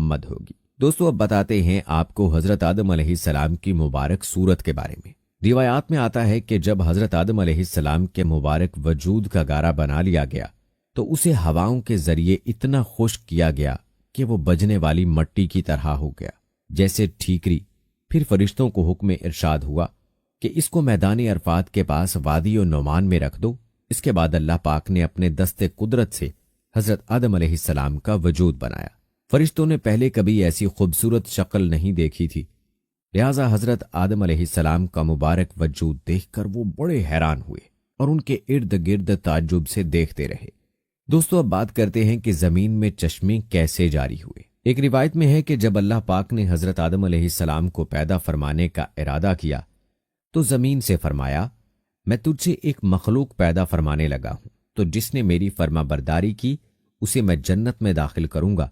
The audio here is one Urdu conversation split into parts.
محمد ہوگی۔ دوستو اب بتاتے ہیں آپ کو حضرت آدم علیہ السلام کی مبارک صورت کے بارے میں۔ روایات میں آتا ہے کہ جب حضرت آدم علیہ السلام کے مبارک وجود کا گارا بنا لیا گیا تو اسے ہواؤں کے ذریعے اتنا خشک کیا گیا کہ وہ بجنے والی مٹی کی طرح ہو گیا جیسے ٹھیکری۔ پھر فرشتوں کو حکم ارشاد ہوا کہ اس کو میدان عرفات کے پاس وادی نعمان میں رکھ دو۔ اس کے بعد اللہ پاک نے اپنے دست قدرت سے حضرت آدم علیہ السلام کا وجود بنایا۔ فرشتوں نے پہلے کبھی ایسی خوبصورت شکل نہیں دیکھی تھی، لہٰذا حضرت آدم علیہ السلام کا مبارک وجود دیکھ کر وہ بڑے حیران ہوئے اور ان کے ارد گرد تعجب سے دیکھتے رہے۔ دوستو اب بات کرتے ہیں کہ زمین میں چشمے کیسے جاری ہوئے۔ ایک روایت میں ہے کہ جب اللہ پاک نے حضرت آدم علیہ السلام کو پیدا فرمانے کا ارادہ کیا تو زمین سے فرمایا، میں تجھ سے ایک مخلوق پیدا فرمانے لگا ہوں، تو جس نے میری فرما برداری کی اسے میں جنت میں داخل کروں گا،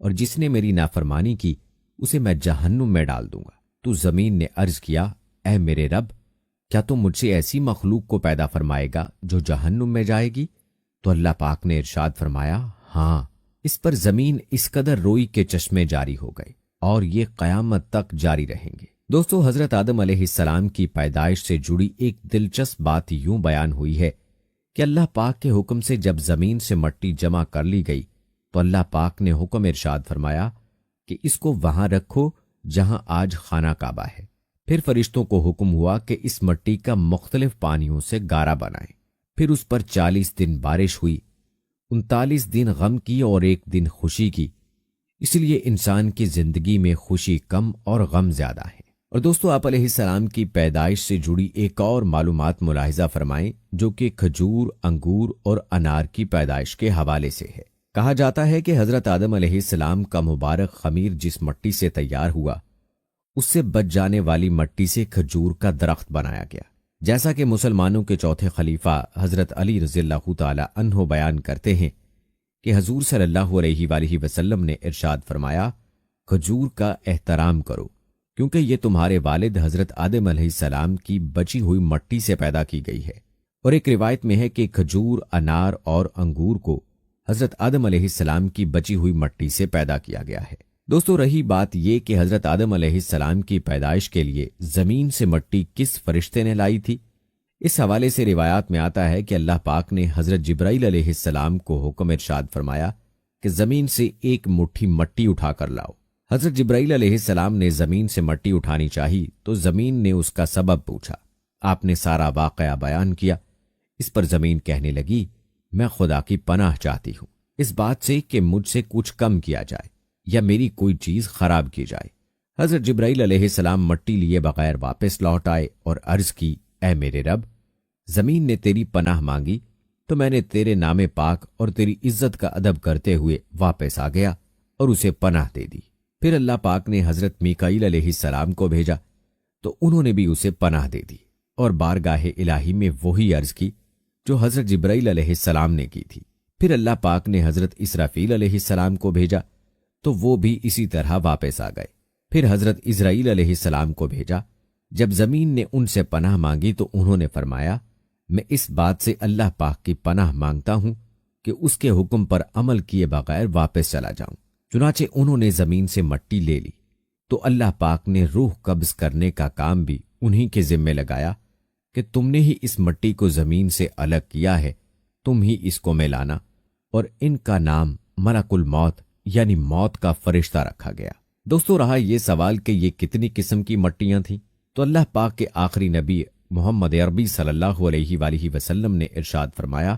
اور جس نے میری نافرمانی کی اسے میں جہنم میں ڈال دوں گا۔ تو زمین نے عرض کیا، اے میرے رب، کیا تم مجھ سے ایسی مخلوق کو پیدا فرمائے گا جو جہنم میں جائے گی؟ تو اللہ پاک نے ارشاد فرمایا، ہاں۔ اس پر زمین اس قدر روئی کے چشمے جاری ہو گئے اور یہ قیامت تک جاری رہیں گے۔ دوستو حضرت آدم علیہ السلام کی پیدائش سے جڑی ایک دلچسپ بات یوں بیان ہوئی ہے کہ اللہ پاک کے حکم سے جب زمین سے مٹی جمع کر لی گئی تو اللہ پاک نے حکم ارشاد فرمایا کہ اس کو وہاں رکھو جہاں آج خانہ کعبہ ہے۔ پھر فرشتوں کو حکم ہوا کہ اس مٹی کا مختلف پانیوں سے گارا بنائیں۔ پھر اس پر 40 دن بارش ہوئی، 39 دن غم کی اور 1 دن خوشی کی، اس لیے انسان کی زندگی میں خوشی کم اور غم زیادہ ہے۔ اور دوستو آپ علیہ السلام کی پیدائش سے جڑی ایک اور معلومات ملاحظہ فرمائیں جو کہ کھجور، انگور اور انار کی پیدائش کے حوالے سے ہے۔ کہا جاتا ہے کہ حضرت آدم علیہ السلام کا مبارک خمیر جس مٹی سے تیار ہوا اس سے بچ جانے والی مٹی سے کھجور کا درخت بنایا گیا، جیسا کہ مسلمانوں کے چوتھے خلیفہ حضرت علی رضی اللہ تعالی عنہ بیان کرتے ہیں کہ حضور صلی اللہ علیہ وآلہ وسلم نے ارشاد فرمایا، کھجور کا احترام کرو کیونکہ یہ تمہارے والد حضرت آدم علیہ السلام کی بچی ہوئی مٹی سے پیدا کی گئی ہے۔ اور ایک روایت میں ہے کہ کھجور، انار اور انگور کو حضرت آدم علیہ السلام کی بچی ہوئی مٹی سے پیدا کیا گیا ہے۔ دوستو رہی بات یہ کہ حضرت آدم علیہ السلام کی پیدائش کے لیے زمین سے مٹی کس فرشتے نے لائی تھی، اس حوالے سے روایات میں آتا ہے کہ اللہ پاک نے حضرت جبرائیل علیہ السلام کو حکم ارشاد فرمایا کہ زمین سے ایک مٹھی مٹی اٹھا کر لاؤ۔ حضرت جبرائیل علیہ السلام نے زمین سے مٹی اٹھانی چاہی تو زمین نے اس کا سبب پوچھا۔ آپ نے سارا واقعہ بیان کیا۔ اس پر زمین کہنے لگی، میں خدا کی پناہ چاہتی ہوں اس بات سے کہ مجھ سے کچھ کم کیا جائے یا میری کوئی چیز خراب کی جائے۔ حضرت جبرائیل علیہ السلام مٹی لیے بغیر واپس لوٹ آئے اور عرض کی، اے میرے رب، زمین نے تیری پناہ مانگی تو میں نے تیرے نام پاک اور تیری عزت کا ادب کرتے ہوئے واپس آ گیا اور اسے پناہ دے دی۔ پھر اللہ پاک نے حضرت میکائیل علیہ السلام کو بھیجا تو انہوں نے بھی اسے پناہ دے دی اور بارگاہ الہی میں وہی عرض کی جو حضرت جبرائیل علیہ السلام نے کی تھی۔ پھر اللہ پاک نے حضرت اسرافیل علیہ السلام کو بھیجا تو وہ بھی اسی طرح واپس آ گئے۔ پھر حضرت اسرائیل علیہ السلام کو بھیجا۔ جب زمین نے ان سے پناہ مانگی تو انہوں نے فرمایا، میں اس بات سے اللہ پاک کی پناہ مانگتا ہوں کہ اس کے حکم پر عمل کیے بغیر واپس چلا جاؤں۔ چنانچہ انہوں نے زمین سے مٹی لے لی تو اللہ پاک نے روح قبض کرنے کا کام بھی انہی کے ذمے لگایا کہ تم نے ہی اس مٹی کو زمین سے الگ کیا ہے، تم ہی اس کو ملانا، اور ان کا نام ملک الموت یعنی موت کا فرشتہ رکھا گیا۔ دوستو رہا یہ سوال کہ یہ کتنی قسم کی مٹیاں تھیں، تو اللہ پاک کے آخری نبی محمد عربی صلی اللہ علیہ وآلہ وسلم نے ارشاد فرمایا،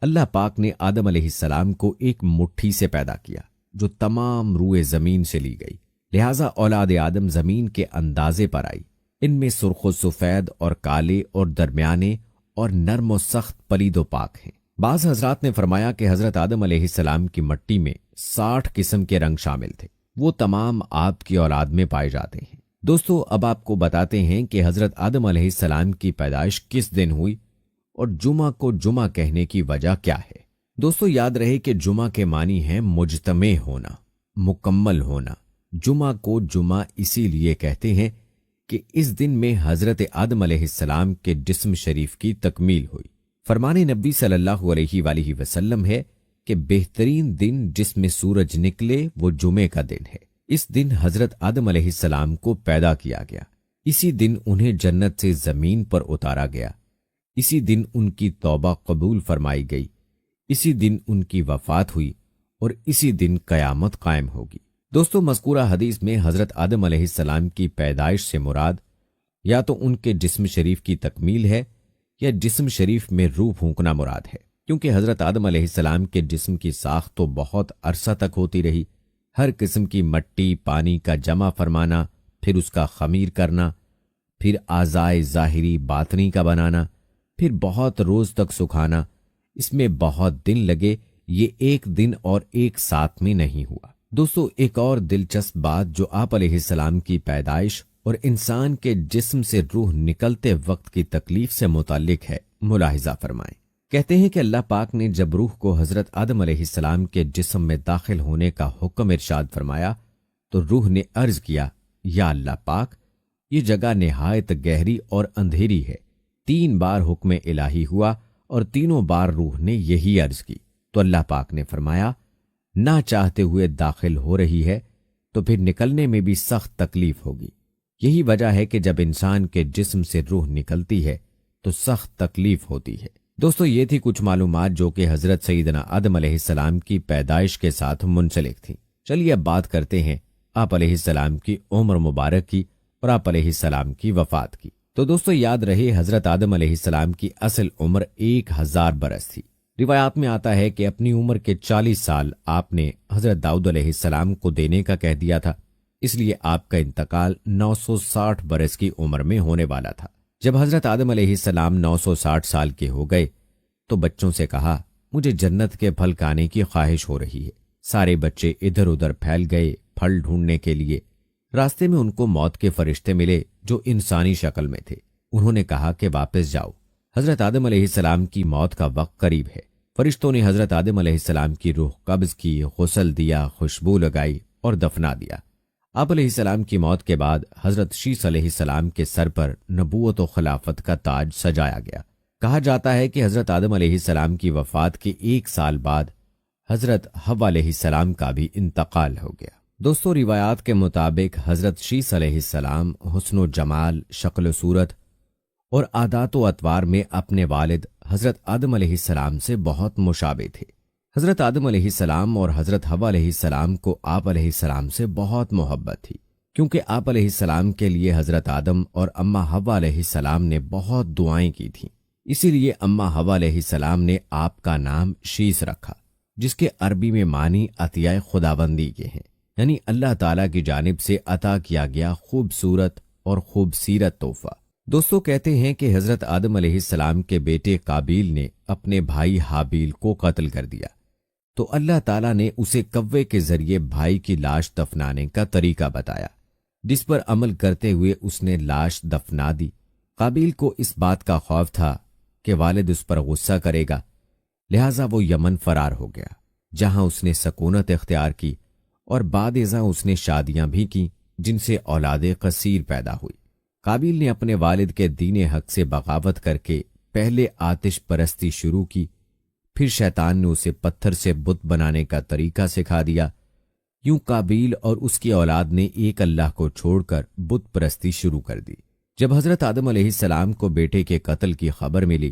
اللہ پاک نے آدم علیہ السلام کو ایک مٹھی سے پیدا کیا جو تمام روئے زمین سے لی گئی، لہٰذا اولاد آدم زمین کے اندازے پر آئی۔ ان میں سرخ و سفید اور کالے اور درمیانے اور نرم و سخت پلید و پاک ہیں۔ بعض حضرات نے فرمایا کہ حضرت آدم علیہ السلام کی مٹی میں 60 قسم کے رنگ شامل تھے، وہ تمام آپ کی اولاد میں پائے جاتے ہیں۔ دوستو اب آپ کو بتاتے ہیں کہ حضرت آدم علیہ السلام کی پیدائش کس دن ہوئی اور جمعہ کو جمعہ کہنے کی وجہ کیا ہے۔ دوستو یاد رہے کہ جمعہ کے معنی ہے مجتمع ہونا، مکمل ہونا۔ جمعہ کو جمعہ اسی لیے کہتے ہیں کہ اس دن میں حضرت آدم علیہ السلام کے جسم شریف کی تکمیل ہوئی۔ فرمان نبی صلی اللہ علیہ وآلہ وسلم ہے کہ بہترین دن جس میں سورج نکلے وہ جمعے کا دن ہے۔ اس دن حضرت آدم علیہ السلام کو پیدا کیا گیا، اسی دن انہیں جنت سے زمین پر اتارا گیا، اسی دن ان کی توبہ قبول فرمائی گئی، اسی دن ان کی وفات ہوئی اور اسی دن قیامت قائم ہوگی۔ دوستو، مذکورہ حدیث میں حضرت آدم علیہ السلام کی پیدائش سے مراد یا تو ان کے جسم شریف کی تکمیل ہے یا جسم شریف میں روح پھونکنا مراد ہے، کیونکہ حضرت آدم علیہ السلام کے جسم کی ساخت تو بہت عرصہ تک ہوتی رہی۔ ہر قسم کی مٹی پانی کا جمع فرمانا، پھر اس کا خمیر کرنا، پھر اعضائے ظاہری باطنی کا بنانا، پھر بہت روز تک سکھانا، اس میں بہت دن لگے۔ یہ ایک دن اور ایک ساتھ میں نہیں ہوا۔ دوستو، ایک اور دلچسپ بات جو آپ علیہ السلام کی پیدائش اور انسان کے جسم سے روح نکلتے وقت کی تکلیف سے متعلق ہے، ملاحظہ فرمائیں۔ کہتے ہیں کہ اللہ پاک نے جب روح کو حضرت آدم علیہ السلام کے جسم میں داخل ہونے کا حکم ارشاد فرمایا تو روح نے عرض کیا، یا اللہ پاک، یہ جگہ نہایت گہری اور اندھیری ہے۔ 3 بار حکم الہی ہوا اور تینوں بار روح نے یہی عرض کی تو اللہ پاک نے فرمایا، نہ چاہتے ہوئے داخل ہو رہی ہے تو پھر نکلنے میں بھی سخت تکلیف ہوگی۔ یہی وجہ ہے کہ جب انسان کے جسم سے روح نکلتی ہے تو سخت تکلیف ہوتی ہے۔ دوستو، یہ تھی کچھ معلومات جو کہ حضرت سیدنا آدم علیہ السلام کی پیدائش کے ساتھ منسلک تھیں۔ چلیے اب بات کرتے ہیں آپ علیہ السلام کی عمر مبارک کی اور آپ علیہ السلام کی وفات کی۔ تو دوستو، یاد رہے حضرت آدم علیہ السلام کی اصل عمر 1000 برس تھی۔ روایات میں آتا ہے کہ اپنی عمر کے 40 سال آپ نے حضرت داؤد علیہ السلام کو دینے کا کہہ دیا تھا، اس لیے آپ کا انتقال 960 برس کی عمر میں ہونے والا تھا۔ جب حضرت آدم علیہ السلام 960 سال کے ہو گئے تو بچوں سے کہا، مجھے جنت کے پھل کھانے کی خواہش ہو رہی ہے۔ سارے بچے ادھر ادھر پھیل گئے پھل ڈھونڈنے کے لیے۔ راستے میں ان کو موت کے فرشتے ملے جو انسانی شکل میں تھے۔ انہوں نے کہا کہ واپس جاؤ، حضرت آدم علیہ السلام کی موت کا وقت قریب ہے۔ فرشتوں نے حضرت آدم علیہ السلام کی روح قبض کی، غسل دیا، خوشبو لگائی اور دفنا دیا۔ آپ علیہ السلام کی موت کے بعد حضرت شیس علیہ السلام کے سر پر نبوت و خلافت کا تاج سجایا گیا۔ کہا جاتا ہے کہ حضرت آدم علیہ السلام کی وفات کے 1 سال بعد حضرت حوا علیہ السلام کا بھی انتقال ہو گیا۔ دوستو، روایات کے مطابق حضرت شیس علیہ السلام حسن و جمال، شکل و صورت اور عادات و اطوار میں اپنے والد حضرت آدم علیہ السلام سے بہت مشابہ تھے۔ حضرت آدم علیہ السلام اور حضرت حوا علیہ السلام کو آپ علیہ السلام سے بہت محبت تھی، کیونکہ آپ علیہ السلام کے لیے حضرت آدم اور اماں حوا علیہ السلام نے بہت دعائیں کی تھیں۔ اسی لیے اماں حوا علیہ السلام نے آپ کا نام شیس رکھا، جس کے عربی میں معنی عطیہ خداوندی کے ہیں، یعنی اللہ تعالیٰ کی جانب سے عطا کیا گیا خوبصورت اور خوبصیرت تحفہ۔ دوستو، کہتے ہیں کہ حضرت آدم علیہ السلام کے بیٹے قابیل نے اپنے بھائی حابیل کو قتل کر دیا تو اللہ تعالیٰ نے اسے کوے کے ذریعے بھائی کی لاش دفنانے کا طریقہ بتایا، جس پر عمل کرتے ہوئے اس نے لاش دفنا دی۔ قابیل کو اس بات کا خوف تھا کہ والد اس پر غصہ کرے گا، لہٰذا وہ یمن فرار ہو گیا، جہاں اس نے سکونت اختیار کی اور بعد ازاں اس نے شادیاں بھی کی، جن سے اولاد قصیر پیدا ہوئی۔ قابیل نے اپنے والد کے دین حق سے بغاوت کر کے پہلے آتش پرستی شروع کی، پھر شیطان نے اسے پتھر سے بت بنانے کا طریقہ سکھا دیا۔ یوں قابیل اور اس کی اولاد نے ایک اللہ کو چھوڑ کر بت پرستی شروع کر دی۔ جب حضرت آدم علیہ السلام کو بیٹے کے قتل کی خبر ملی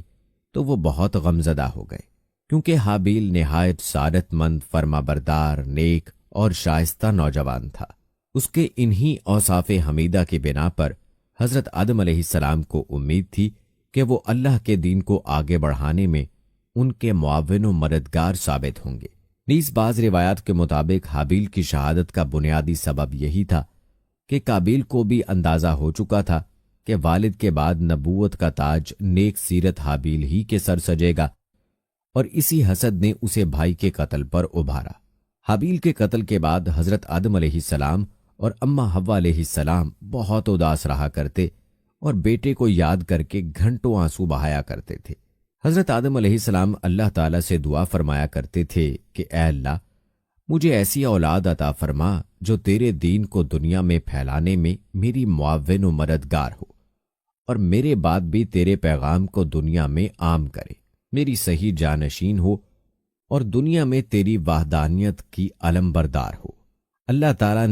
تو وہ بہت غمزدہ ہو گئے، کیونکہ حابیل نہایت سعادت مند، فرما بردار، نیک اور شائستہ نوجوان تھا۔ اس کے انہی اوصاف حمیدہ کی بنا پر حضرت آدم علیہ السلام کو امید تھی کہ وہ اللہ کے دین کو آگے بڑھانے میں ان کے معاون و مددگار ثابت ہوں گے۔ نیز بعض روایات کے مطابق حابیل کی شہادت کا بنیادی سبب یہی تھا کہ قابیل کو بھی اندازہ ہو چکا تھا کہ والد کے بعد نبوت کا تاج نیک سیرت حابیل ہی کے سر سجے گا، اور اسی حسد نے اسے بھائی کے قتل پر ابھارا۔ حابیل کے قتل کے بعد حضرت آدم علیہ السلام اور اماں حوا علیہ السلام بہت اداس رہا کرتے اور بیٹے کو یاد کر کے گھنٹوں آنسو بہایا کرتے تھے۔ حضرت آدم علیہ السلام اللہ تعالیٰ سے دعا فرمایا کرتے تھے کہ اے اللہ، مجھے ایسی اولاد عطا فرما جو تیرے دین کو دنیا میں پھیلانے میں میری معاون و مددگار ہو، اور میرے بعد بھی تیرے پیغام کو دنیا میں عام کرے، میری صحیح جانشین ہو اور دنیا میں تیری وحدانیت کی علم بردار ہو۔ اللہ تعالیٰ